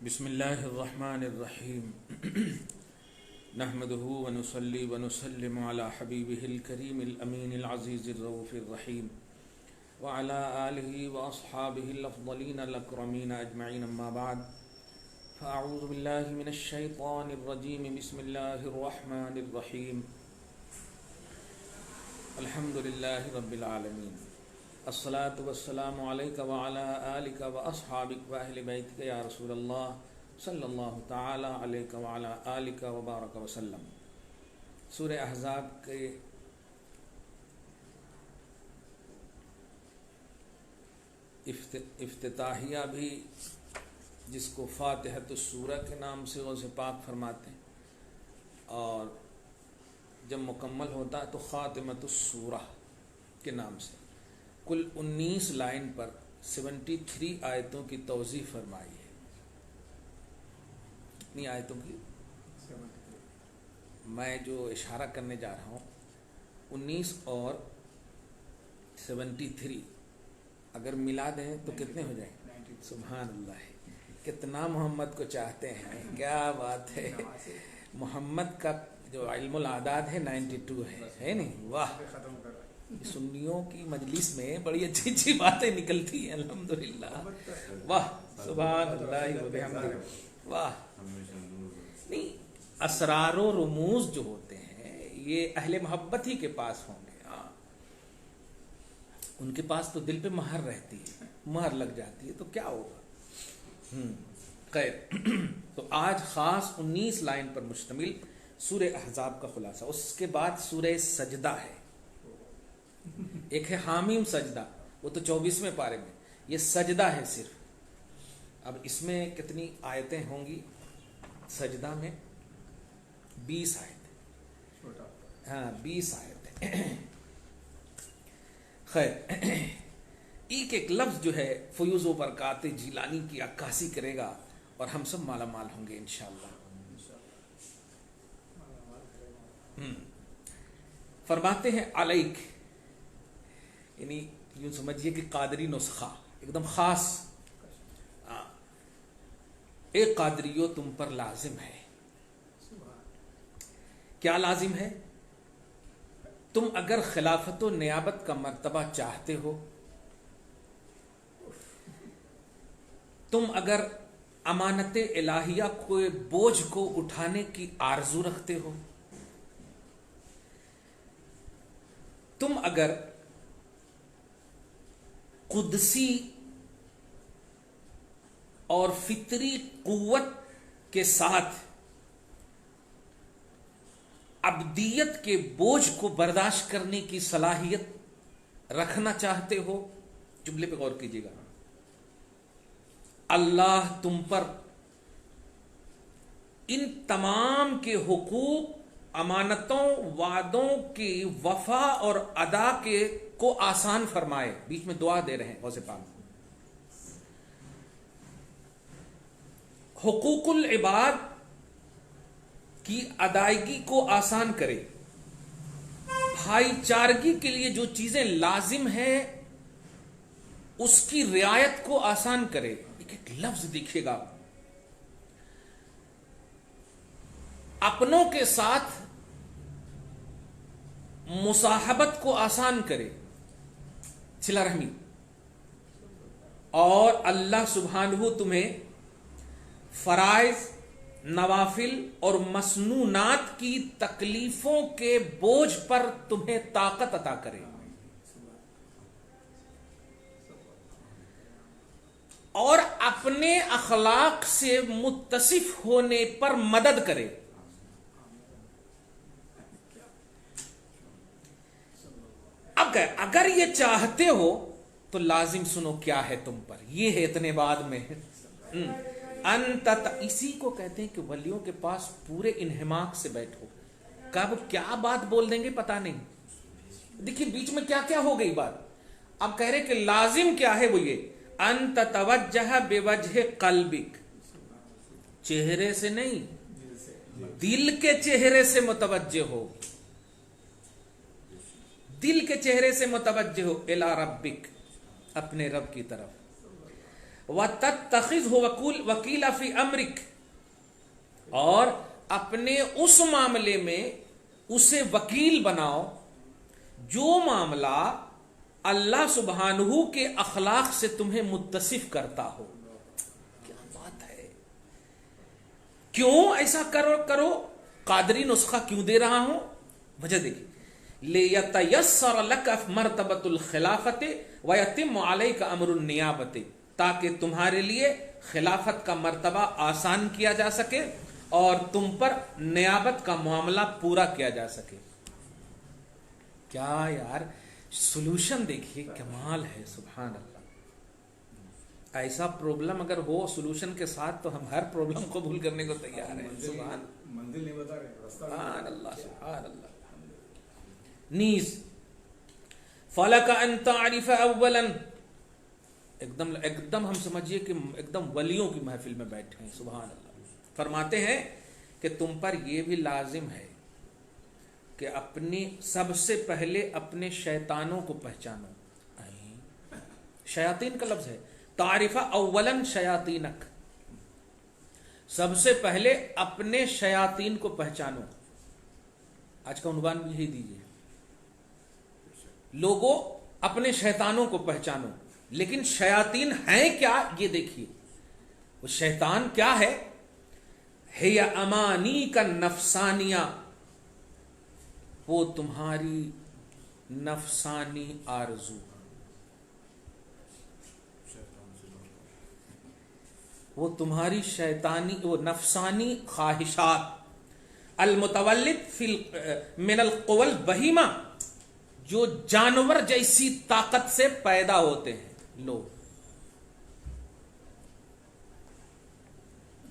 बिस्मिल्लाहिर्रहमानिर्रहीम नहमदुहु व नुसल्ली व नुसल्लिमु अला हबीबिहिल करीमिल अमीनिल अज़ीज़िर रऊफ़िर रहीम व अला आलिहि व अस्हाबिहिल अफ़ज़लीन अल अकरमीन अजमईन अम्मा बाद फ़अऊज़ु बिल्लाहि मिनश शैतानिर रजीम बिस्मिल्लाहिर रहमानिर रहीम अल्हम्दुलिल्लाहि रब्बिल आलमीन अस्सलातु वस्सलामु अलैका व अला आलिका व अस्हाबिक व अहलि बैतिका या रसूलल्लाह सल्लल्लाहु तआला अलैका व अला आलिका व बारक व सल्लम। सूरह अहज़ाब के इफ्तिताहिया भी, जिसको फातिहतुस सूरा के नाम से उसे पाक फरमाते हैं, और जब मुकम्मल होता है तो खातिमतुस सूरा के नाम से कुल 19 लाइन पर 73 आयतों की तौज़ीह फरमाई है। कितनी आयतों की? मैं जो इशारा करने जा रहा हूँ 19 और 73 अगर मिला दें तो कितने हो जाएंगे? सुभान अल्लाह, कितना मोहम्मद को चाहते हैं, क्या बात है। मोहम्मद का जो इल्मुल आदाद है 92 है नहीं? वाह, सुन्नियों की मजलिस में बड़ी अच्छी अच्छी बातें निकलती हैं, अल्हम्दुलिल्लाह। वाह, सुभान अल्लाह व बिहम्दिही, वाह। नहीं, असरार व रुमूज जो होते हैं ये अहले मोहब्बत ही के पास होंगे। हाँ, उनके पास तो दिल पे महर रहती है, महर लग जाती है, तो क्या होगा। खैर, तो आज खास 19 लाइन पर मुश्तमिल सूरह अहज़ाब का खुलासा। उसके बाद सूरह सजदा है, एक है हामीम सजदा, वो तो 24वें पारे में, ये सजदा है सिर्फ। अब इसमें कितनी आयतें होंगी? सजदा में 20 आयतें। हाँ, 20 आयतें। खैर, एक एक लफ्ज जो है फयूज़ व बरकात जिलानी की अक्कासी करेगा और हम सब माला माल होंगे इंशाअल्लाह। फरमाते हैं अलैक, यानी यूं समझिए कि कादरी नुस्खा एकदम खास। एक कादरियो तुम पर लाजिम है। क्या लाजिम है? तुम अगर खिलाफत व नियाबत का मर्तबा चाहते हो, तुम अगर अमानत इलाहिया को बोझ को उठाने की आरजू रखते हो, तुम अगर कुदसी और फितरी कुव्वत के साथ अब्दियत के बोझ को बर्दाश्त करने की सलाहियत रखना चाहते हो, जुमले पे गौर कीजिएगा। अल्लाह तुम पर इन तमाम के हुकूक, अमानतों, वादों की वफा और अदा के को आसान फरमाए। बीच में दुआ दे रहे हैं गौसे पाक, हुकूकुल इबाद की अदायगी को आसान करे, भाईचारगी के लिए जो चीजें लाजिम है उसकी रियायत को आसान करे। एक एक लफ्ज देखिएगा, अपनों के साथ मुसाहबत को आसान करे, सिला रहमी, और अल्लाह सुब्हानहू तुम्हें फराइज, नवाफिल और मसनूनात की तकलीफों के बोझ पर तुम्हें ताकत अता करे, और अपने अखलाक से मुत्तसिफ होने पर मदद करे। अब अगर ये चाहते हो तो लाजिम सुनो क्या है तुम पर, ये है इतने बाद में अंतत। इसी को कहते हैं कि वलियों के पास पूरे इन्हिमाक से बैठो। कब क्या बात बोल देंगे पता नहीं। देखिए बीच में क्या क्या हो गई बात। अब कह रहे कि लाजिम क्या है, वो ये अंत तवज्जह बेवजह कल्बिक, चेहरे से नहीं, दिल के चेहरे से मुतवज्जे हो, दिल के चेहरे से मुतवज्जे हो, इला रब्बिक, अपने रब की तरफ। व तत्तखिज़हु वकीला फी अमरिक, और अपने उस मामले में उसे वकील बनाओ जो मामला अल्लाह सुब्हानहू के अखलाक से तुम्हें मुत्तसिफ करता हो। क्या बात है! क्यों ऐसा करो? कादरी नुस्खा क्यों दे रहा हूं? वजह देखिए, ले यतयस्सर लक मर्तबतुल खिलाफत व यतिम अलैका अमरुन नियाबत, ताकि तुम्हारे लिए खिलाफत का मर्तबा आसान किया जा सके और तुम पर नियाबत का मामला पूरा किया जा सके। क्या यार सॉल्यूशन देखिए, कमाल है, सुभान अल्लाह। ऐसा प्रॉब्लम अगर हो सॉल्यूशन के साथ तो हम हर प्रॉब्लम को कबूल करने को तैयार हैं। सुभान मंजिल नहीं बता रहे, रास्ता सुभान अल्लाह, सुभान अल्लाह। नीज फलक अन तारिफ अव्वलन, एकदम हम समझिए कि एकदम वलियों की महफिल में बैठे हैं। सुभान अल्लाह। फरमाते हैं कि तुम पर यह भी लाजिम है कि अपनी सबसे पहले अपने शैतानों को पहचानो। शयातीन का लफ्ज है, तारिफा अव्वलन शयातीनक, सबसे पहले अपने शयातीन को पहचानो। आज का उन्वान भी यही दीजिए, लोगों अपने शैतानों को पहचानो। लेकिन शयातीन हैं क्या, ये देखिए। वो शैतान क्या है? या अमानी का नफसानिया, वो तुम्हारी नफसानी आरजू, वो तुम्हारी शैतानी, वो नफसानी ख्वाहिशात, अलमुतवल्लिद फिल मिनल क़ुव्वल बहीमा, जो जानवर जैसी ताकत से पैदा होते हैं। लो,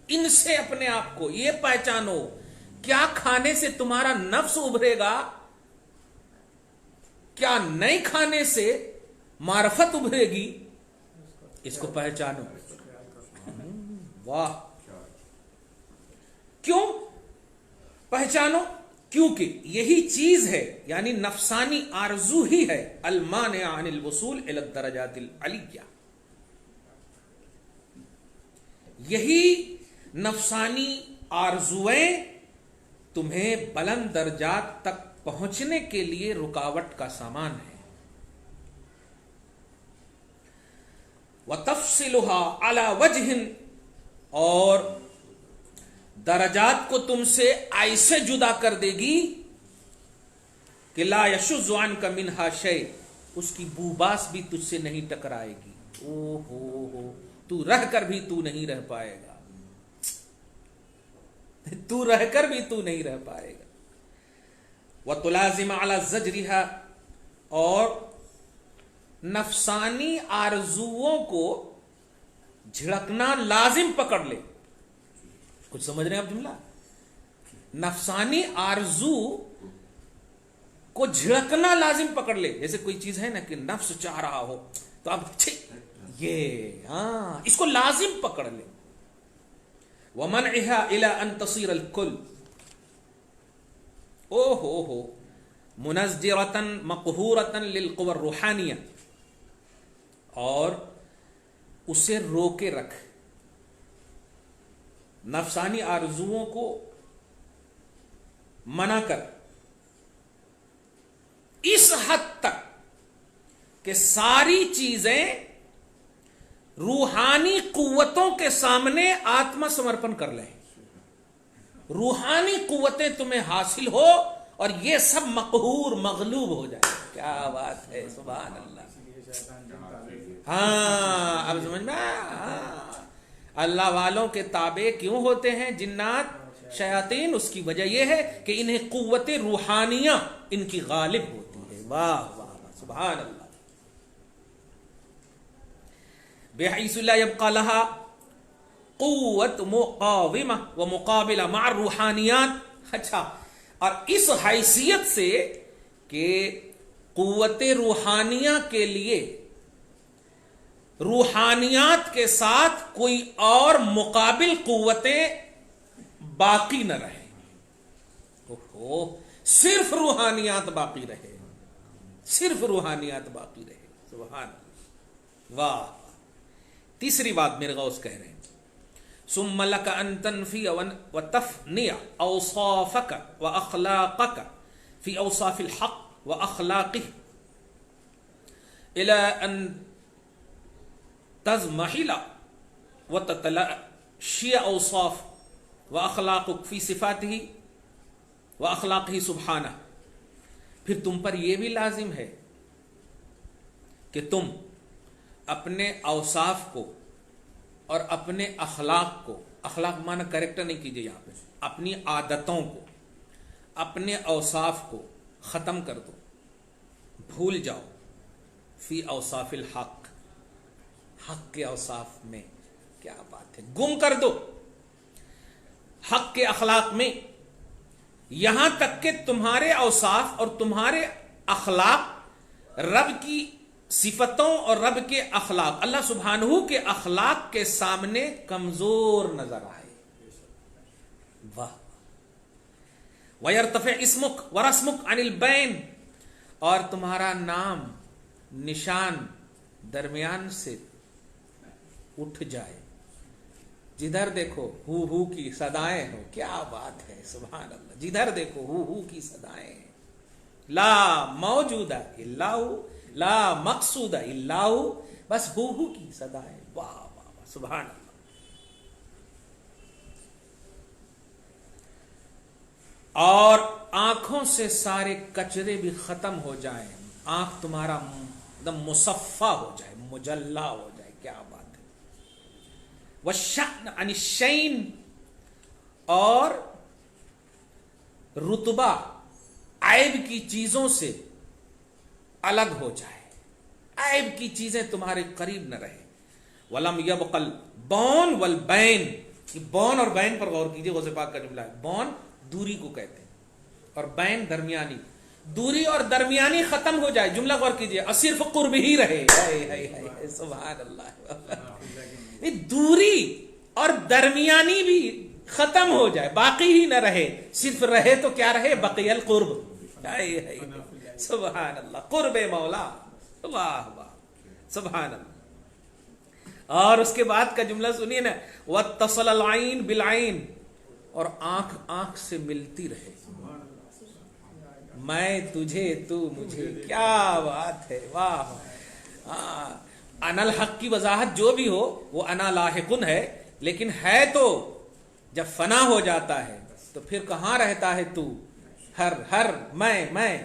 इनसे अपने आप को ये पहचानो। क्या खाने से तुम्हारा नफ्स उभरेगा, क्या नए खाने से मार्फत उभरेगी, इसको पहचानो। वाह! क्यों पहचानो? क्योंकि यही चीज है, यानी नफसानी आरजू ही है, अलमानिया अनिल वसूल इला दरजातिल अलिया। यही नफसानी आरजुएं तुम्हें बुलंद दर्जात तक पहुंचने के लिए रुकावट का सामान है। व तफसिलुहा अला वजहिन, और दर्जात को तुमसे ऐसे जुदा कर देगी कि ला यशुज़्ज़ु अन्का मिन्हा शै, उसकी बूबास भी तुझसे नहीं टकराएगी। ओ हो, तू रहकर भी तू नहीं रह पाएगा, तू रहकर भी तू नहीं रह पाएगा। व तुलाजिम अला ज़जरिहा, और नफसानी आरजुओं को झिड़कना लाजिम पकड़ ले। कुछ समझ रहे हैं आप जुमला? नफसानी आरजू को झिड़कना लाजिम पकड़ ले। जैसे कोई चीज है ना कि नफ्स चाह रहा हो तो आप ये इसको लाजिम पकड़ ले। वमनइहा इला अन तसीर अल कुल, ओ हो मुनज़्जिरतन मक़हूरतन लिल क़ुव्वा रूहानिया, और उसे रोके रख, नफसानी आरजुओं को मना कर इस हद तक कि सारी चीजें रूहानी कुव्वतों के सामने आत्मसमर्पण कर लें, रूहानी कुव्वतें तुम्हें हासिल हो और ये सब मकहूर मगलूब हो जाए। क्या बात है, सुभान अल्लाह। हाँ, अब समझ में। अल्लाह वालों के ताबे क्यों होते हैं जिन्नात शयातीन? उसकी वजह यह है कि इन्हें कुव्वते रूहानिया इनकी गालिब होती है। वाह वाह वाह, सुभान अल्लाह। बिहैसु ला यब्का लहा कुव्वत मुकाविमा व मुकाबिला मा रूहानियात। अच्छा, और इस हैसियत से कि कुव्वते रूहानिया के लिए रूहानियात के साथ कोई और मुकाबिल कुव्वतें बाकी न रहे। ओहो, सिर्फ रूहानियात बाकी रहे, सिर्फ रूहानियात बाकी रहे। सुभान, वाह। तीसरी बात मेरे गौस कह रहे हैं, सुम्मा लक अन तनफी व तफनिया औसाफक व अखलाकक फी औसाफिल हक व अखलाकिह इला अन तज़महिला व ततलशिया औसाफ व अखलाकुक फी सिफातिही व अखलाकिही सुब्हाना। फिर तुम पर यह भी लाजिम है कि तुम अपने औसाफ को और अपने अखलाक को, अखलाक माना कैरेक्टर नहीं कीजिए यहां पे, अपनी आदतों को, अपने औसाफ को ख़त्म कर दो, भूल जाओ। फी औसाफिल हक, हक के औसाफ में, क्या बात है, गुम कर दो हक के अखलाक में। यहां तक कि तुम्हारे औसाफ और तुम्हारे अखलाक रब की सिफतों और रब के अखलाक, अल्लाह सुब्हानहू के अखलाक के सामने कमजोर नजर आए। वाह। वयरतफ़े इस्मुक व रस्मुक अनिल बैन, और तुम्हारा नाम निशान दरमियान से उठ जाए। जिधर देखो हु की सदाएं हो, क्या बात है, सुभान अल्लाह। जिधर देखो हु की सदाएं हैं। ला मौजूदा इल्लाहु, ला मकसूदा इल्लाहु, बस हु की सदाएं। वाह वाह वाह, सुभान अल्लाह। और आंखों से सारे कचरे भी खत्म हो जाए, आंख तुम्हारा एकदम मुसफ़ा हो जाए, मुजल्ला हो जाए, क्या बात है। वशन अनिशैन, और रुतबा ऐब की चीजों से अलग हो जाए, ऐब की चीजें तुम्हारे करीब न रहे। वलम यबकल बौन वल बैन, बौन और बैन पर गौर कीजिए, गौसे पाक का जुमला है। बौन दूरी को कहते हैं और बैन दरमियानी, दूरी और दरमियानी खत्म हो जाए, जुमला गौर कीजिए, और सिर्फ कुर्ब ही रहे। सुभान अल्लाह। दूरी और दरमियानी भी खत्म हो जाए, बाकी ही न रहे, सिर्फ रहे तो क्या रहे, बक़ियल कुर्ब। सुभान अल्लाह, कुर्ब मौला, वाह वाह, सुभान अल्लाह। और उसके बाद का जुमला सुनिए ना, वत्तसल आइन बिल आइन, और आंख आंख से मिलती रहे, मैं तुझे तू मुझे, क्या बात है, वाह। अनल हक की वजाहत जो भी हो वो अना लाहिकुन है, लेकिन है तो जब फना हो जाता है तो फिर कहां रहता है तू, हर हर मैं,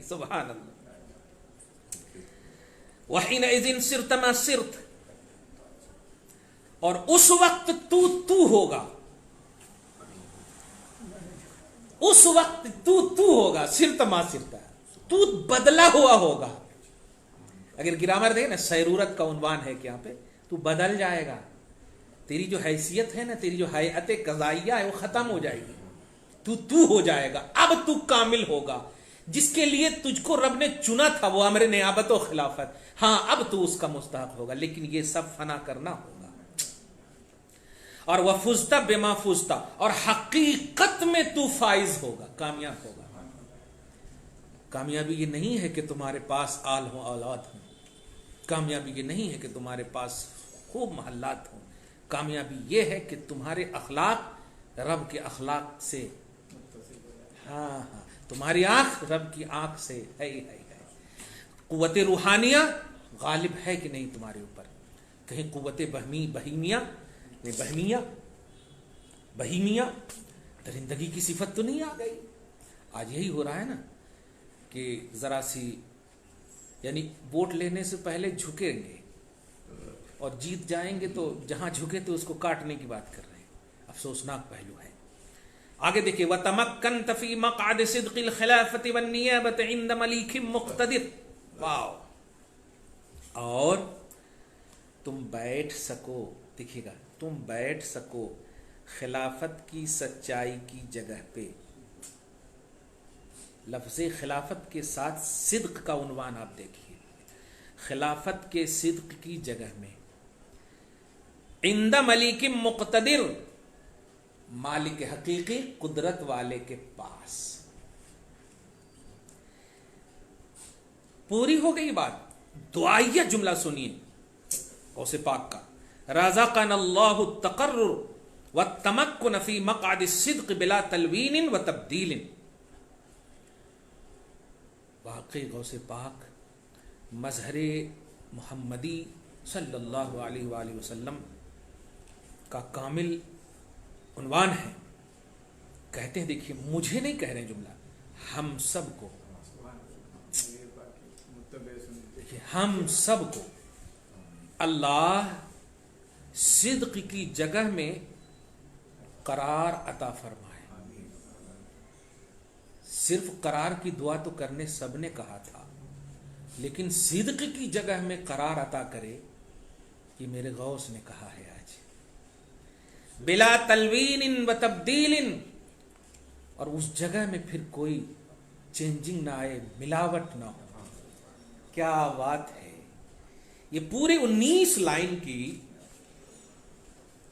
सुभान अल्लाह। वहीन इज़िन सिरत मा सिरत, और उस वक्त तू होगा, उस वक्त तू होगा, सिरत मा सिरता, तू बदला हुआ होगा। अगर ग्रामर देखे ना, सैरूरत का उन्वान है कि यहां पे तू बदल जाएगा, तेरी जो हैसियत है ना, तेरी जो हैअत कज़ाइया है वो खत्म हो जाएगी, तू हो जाएगा। अब तू कामिल होगा, जिसके लिए तुझको रब ने चुना था, वो अमर नियाबत और खिलाफत, हाँ अब तू उसका मुस्तहक होगा, लेकिन ये सब फना करना होगा। और वफुजता बेमा फुजता, और हकीकत में तू फाइज होगा, कामयाब होगा। कामयाबी ये नहीं है कि तुम्हारे पास आल हो, औलाद हो, कामयाबी ये नहीं है कि तुम्हारे पास खूब महल्लात हो, कामयाबी ये है कि तुम्हारे अखलाक रब के अखलाक से, हाँ, तुम्हारी आंख रब की आंख से है। कुव्वत रूहानिया गालिब है कि नहीं तुम्हारे ऊपर, कहीं कुव्वत बहीमिया दरिंदगी की सिफत तो नहीं आ गई। आज यही हो रहा है ना कि जरा सी, यानी वोट लेने से पहले झुकेंगे और जीत जाएंगे तो जहां झुके तो उसको काटने की बात कर रहे हैं। अफसोसनाक पहलू है। आगे देखिए, वतमक्कन तफी मक़अद सिद्क़िल खिलाफत वन नियाबत इंद मलीक मुक़्तदिर, वाह। और तुम बैठ सको, देखिएगा, तुम बैठ सको खिलाफत की सच्चाई की जगह पे। लफ्ज़े खिलाफत के साथ सिद्क़ का उन्वान आप देखिए, खिलाफत के सिद्क़ की जगह में इंदा मलिक मुक़्तदिर, मालिक हकीकी कुदरत वाले के पास। पूरी हो गई बात। दुआइया जुमला सुनिए गौसे पाक का, रज़क़नल्लाहु तक़र्रुर व तमक्कुन फ़ी मक़अदि सिद्क़ बिला तलवीन व तब्दील। वाक़ई गौसे पाक मज़हरे मुहम्मदी सल्लल्लाहु अलैहि वसल्लम का कामिल उन्वान है। कहते हैं, देखिए मुझे नहीं कह रहे हैं जुमला, हम सबको, देखिए हम सबको अल्लाह सिद्क़ की जगह में करार अता फरमाए। सिर्फ करार की दुआ तो करने सबने कहा था, लेकिन सिद्क़ की जगह में करार अता करे, ये मेरे गौस ने कहा है आज। बिला तलवीन व तब्दीलिन, और उस जगह में फिर कोई चेंजिंग ना आए, मिलावट ना हो। क्या बात है। ये पूरे 19 लाइन की,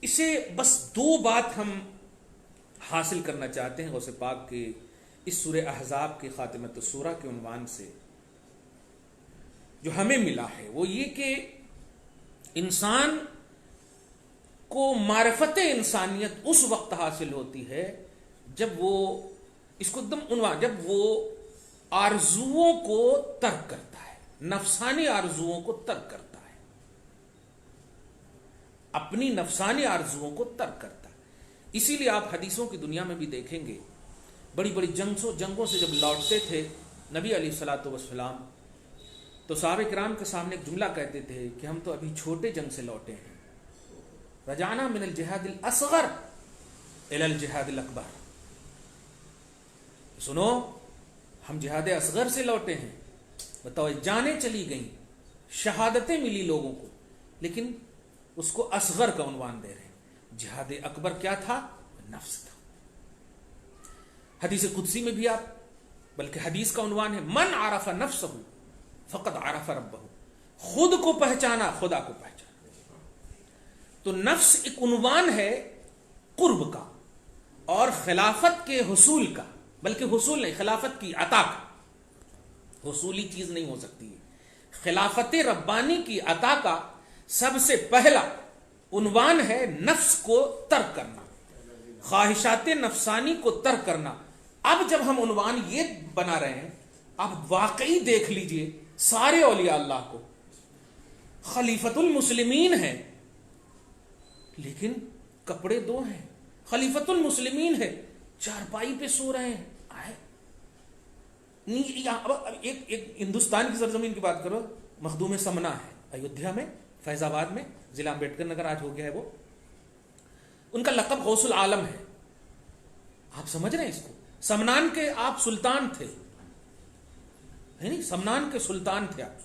इसे बस 2 बात हम हासिल करना चाहते हैं गौसे पाक के इस सूरह अहज़ाब के खातिमत सूरा के उन्वान से। जो हमें मिला है वो ये कि इंसान को मारिफत इंसानियत उस वक्त हासिल होती है जब वो, इसको एकदम उन्वान, जब वो आरजुओं को तर्क करता है, नफसानी आरजुओं को तर्क करता है, अपनी नफसानी आरजुओं को तर्क करता है। इसीलिए आप हदीसों की दुनिया में भी देखेंगे, बड़ी बड़ी जंगों से जब लौटते थे नबी अलैहिस्सलातु वस्सलाम, तो सहाबे किराम के सामने एक जुमला कहते थे कि हम तो अभी छोटे जंग से लौटे हैं। रजाना मिनल जिहादिल असगर इलल जिहादिल अकबर। सुनो, हम जिहाद असगर से लौटे हैं। बताओ, जानें चली गई, शहादतें मिली लोगों को, लेकिन उसको असगर का उन्वान दे रहे हैं। जिहाद अकबर क्या था? नफ्स था। हदीस कुदसी में भी आप, बल्कि हदीस का उन्वान है, मन आरफा नफ्सहु फक़द आरफा रब्बहु। खुद को पहचाना, खुदा को पहचाना। तो नफ्स एक उन्वान है कुर्ब का और खिलाफत के हुसूल का, बल्कि हुसूल नहीं, खिलाफत की अता का। हुसूली चीज नहीं हो सकती है। खिलाफत रब्बानी की अता का सबसे पहला उन्वान है नफ्स को तर्क करना, ख्वाहिशात नफसानी को तर्क करना। अब जब हम उन्वान ये बना रहे हैं, अब वाकई देख लीजिए सारे औलिया अल्लाह को खलीफतुल मुस्लिमीन है, लेकिन कपड़े 2 हैं। खलीफतुल मुस्लिमीन है, चारपाई पे सो रहे हैं। अब एक हिंदुस्तान की सरजमीन की बात करो, मखदूम समना है अयोध्या में, फैजाबाद में, जिला अम्बेडकर नगर आज हो गया है वो। उनका लक़ब गौसुल आलम है। आप समझ रहे हैं इसको? समनान के आप सुल्तान थे, है नहीं? समनान के सुल्तान थे आप।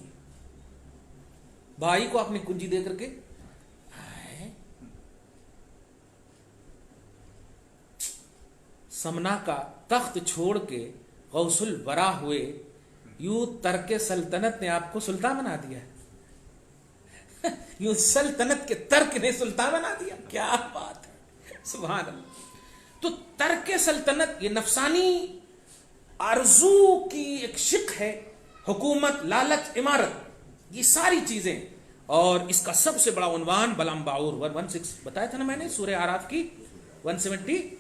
भाई को आपने कुंजी दे करके, समना का तख्त छोड़ के गौसुल बरा हुए, यूं तर्क सल्तनत ने आपको सुल्तान बना दिया। यूं सल्तनत के तर्क ने सुल्तान बना दिया। क्या बात है, सुभान अल्लाह। तो तर्क सल्तनत ये नफसानी आरजू की एक शिक है, हुकूमत, लालच, इमारत, ये सारी चीजें। और इसका सबसे बड़ा उन्वान बलम बाउर 116 बताया था ना मैंने, सूरह आराफ की 170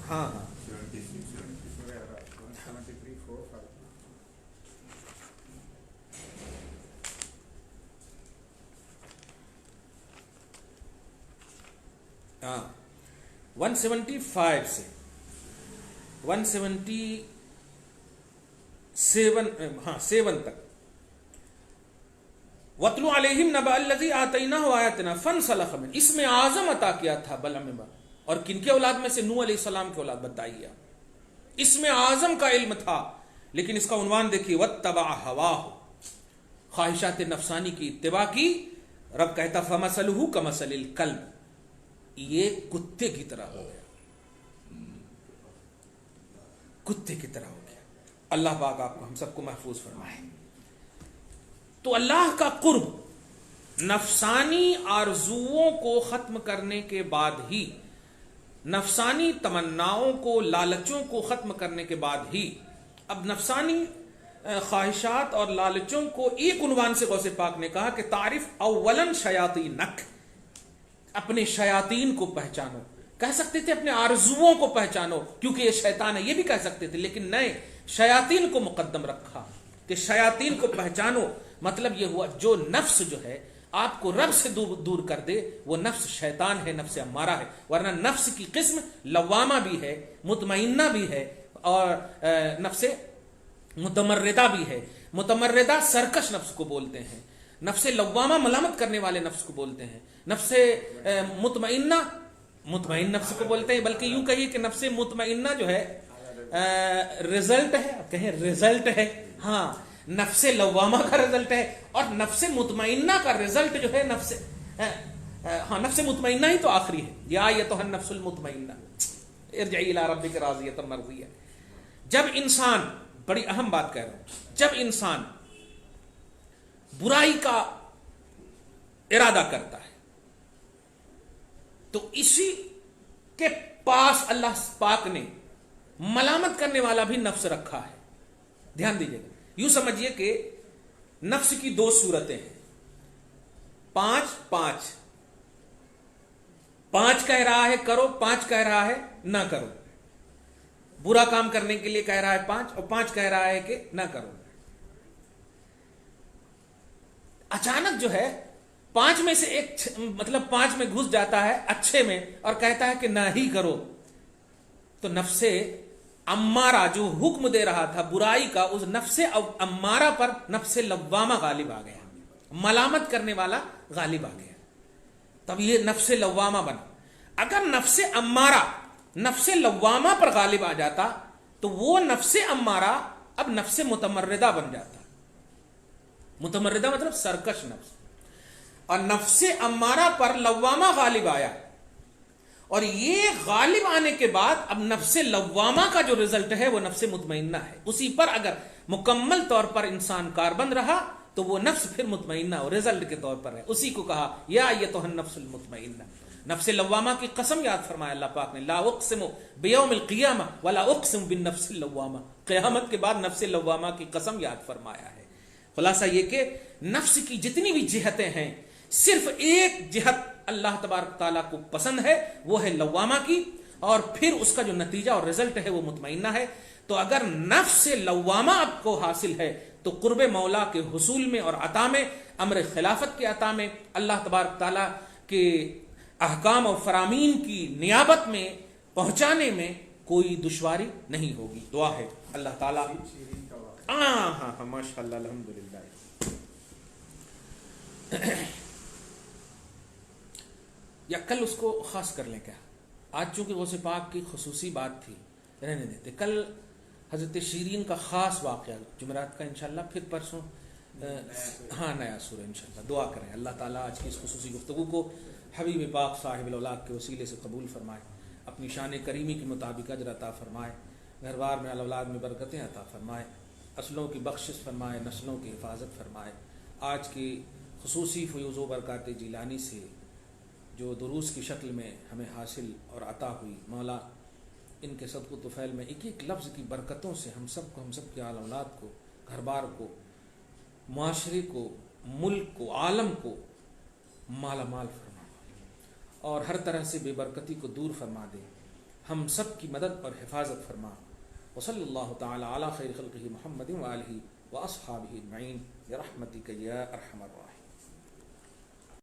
हाँ हाँ, हाँ 175 से 177 तक। वतलु अलैहिम नबा अल्लज़ी आतैनाहु आयातिना फंसलख़ मिन, इसमें आज़म अता किया था बलम। और किनके औलाद में से? नूह अलैहिस्सलाम के औलाद। बताइए, इसमें आज़म का इल्म था, लेकिन इसका उन्वान देखिए, वत्तबा हवाहु, ख्वाहिशात नफसानी की इत्तिबा की। रब कहता फमसलुहु कमसलिल कल्ब, ये कुत्ते की तरह हो गया, कुत्ते की तरह हो गया। अल्लाह पाक आपको हम सबको महफूज फरमाए। तो अल्लाह का कुर्ब नफसानी आरजुओं को खत्म करने के बाद ही, नफसानी तमन्नाओं को, लालचों को खत्म करने के बाद ही, अब नफसानी ख्वाहिशात और लालचों को एक उन्वान से गौसे पाक ने कहा कि तारिफ अव्वलन शयातीनक, अपने शयातीन को पहचानो। कह सकते थे अपने आरजुओं को पहचानो क्योंकि ये शैतान है, ये भी कह सकते थे, लेकिन नए शयातीन को मुकद्दम रखा कि शयातीन को पहचानो। मतलब ये हुआ जो नफ्स जो है आपको रब से दूर कर दे वो नफ्स शैतान है, नफ्स अम्मारा है। वरना नफ्स की किस्म लवामा भी है, मुतमइन्ना भी है और नफ्स मुतमर्रिदा भी है। मुतमर्रिदा सरकश नफ्स को बोलते हैं, नफ्स लवामा मलामत करने वाले नफ्स को बोलते हैं, नफ्स मुतमइन्ना मुतमइन नफ्स को बोलते हैं। बल्कि यूं कहिए कि नफ्स मुतमइन्ना जो है रिजल्ट है, कहें रिजल्ट है, हाँ नफ्स लवामा का रिजल्ट है। और नफ्स मुतमइन्ना का रिजल्ट जो है नफ्स नफ्स मुतमइन्ना ही तो आखिरी है। या ये तो नफ्सुल मुतमइन्ना इरजई इला रब्बिक राज़ियतन मर्ज़िया। जब इंसान, बड़ी अहम बात कह रहा हूं, जब इंसान बुराई का इरादा करता है तो इसी के पास अल्लाह पाक ने मलामत करने वाला भी नफ्स रखा है। ध्यान दीजिएगा, यूं समझिए कि नफ्स की दो सूरतें हैं, 5 कह रहा है करो, 5 कह रहा है ना करो। बुरा काम करने के लिए कह रहा है 5 और 5 कह रहा है कि ना करो। अचानक जो है 5 में से एक, मतलब 5 में घुस जाता है अच्छे में और कहता है कि ना ही करो। तो नफ्से अम्मारा जो हुक्म दे रहा था बुराई का, उस नफ्से अम्मारा पर नफ्से लव्वामा गालिब आ गया, मलामत करने वाला गालिब आ गया। तब ये नफ्से लव्वामा बना। अगर नफ्से अम्मारा नफ्से लव्वामा पर गालिब आ जाता तो वो नफ्से अम्मारा अब नफ्से मुतमर्रिदा बन जाता। मुतमर्रिदा मतलब सरकश नफ्स। और नफ्से अम्मारा पर लव्वामा गालिब आया और ये गालिब आने के बाद अब नफ्से लव्वामा का जो रिजल्ट है वो नफ्से मुतमइन्ना है। उसी पर अगर मुकम्मल तौर पर इंसान कारबंद रहा तो वो नफ्स फिर मुतमइन्ना और रिजल्ट के तौर पर है। उसी को कहा या ये तो नफ्सुल मुतमइन्ना। नफ्से लव्वामा की कसम याद फरमाया अल्लाह पाक ने, ला उक़सिमु बियौमिल क़ियामा वला उक़सिमु बिन नफ्सिल लव्वामा। क़यामत के बाद नफ्से लव्वामा की कसम याद फरमाया है। खुलासा ये कि नफ्स की जितनी भी जिहतें हैं, सिर्फ एक जिहत अल्लाह तबारक ताला को पसंद है, वो है लव्वामा की, और फिर उसका जो नतीजा और रिजल्ट है वो मुतमइन्ना है। तो अगर नफ्स लव्वामा आपको हासिल है तो कुर्बे मौला के हुसूल में और अता में, अमर खिलाफत के अता में, अल्लाह तबारक ताला के अहकाम और फरामीन की नियाबत में पहुंचाने में कोई दुश्वारी नहीं होगी। दुआ है अल्लाह ताला। हाँ माशाअल्लाह अल्हम्दुलिल्लाह। या कल उसको खास कर लें क्या, आज चूंकि गौसे पाक की खुसूसी बात थी, रहने देते। कल हजरत शीरीन का खास वाक़या जुमेरात का इंशाल्लाह, फिर परसों हाँ नया सूरा इंशाल्लाह। दुआ करें अल्लाह ताला आज की इस खुसूसी गुफ्तगू को हबीब पाक साहिब औलाद के वसीले से कबूल फरमाए, अपनी शान करीमी के मुताबिक अजर अता फरमाए, घर बार में औलाद में बरकतें अता फरमाए, असलों की बख्शिश फरमाए, नस्लों की हिफाजत फरमाए। आज की खुसूसी फ़यूज़ व बरक़ात जिलानी से जो दुरूस की शक्ल में हमें हासिल और अता हुई, मौला इनके सदक़ तुफ़ैल में एक एक लफ्ज़ की बरकतों से हम सब को, हम सब के आल औलाद को, घर बार को, माशरे को, मुल्क को, आलम को माला माल फरमा और हर तरह से बेबरकती को दूर फरमा दे। हम सब की मदद और हिफाजत फरमा। वसल्लल्लाहु तआला अला खैर खल्क़िही मुहम्मदिन व आलिही व अस्हाबिही अजमईन बिरहमतिक या अरहमर राहिमीन।